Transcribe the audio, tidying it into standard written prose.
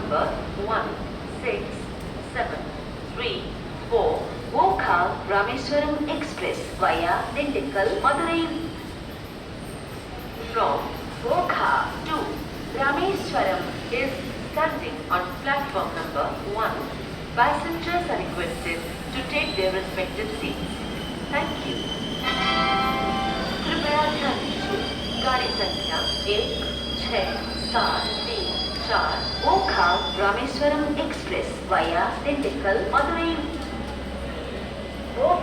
number 1674 Oka Rameswaram Express via Dindigul, Madurai. From Oka to Rameswaram is standing on platform number 1. Passengers are requested to take their respective seats. Thank you. कृपया ध्यान दीजिए, गाड़ी संख्या 1674 ओखा Rameswaram express via Dindigul, Madurai. ओखा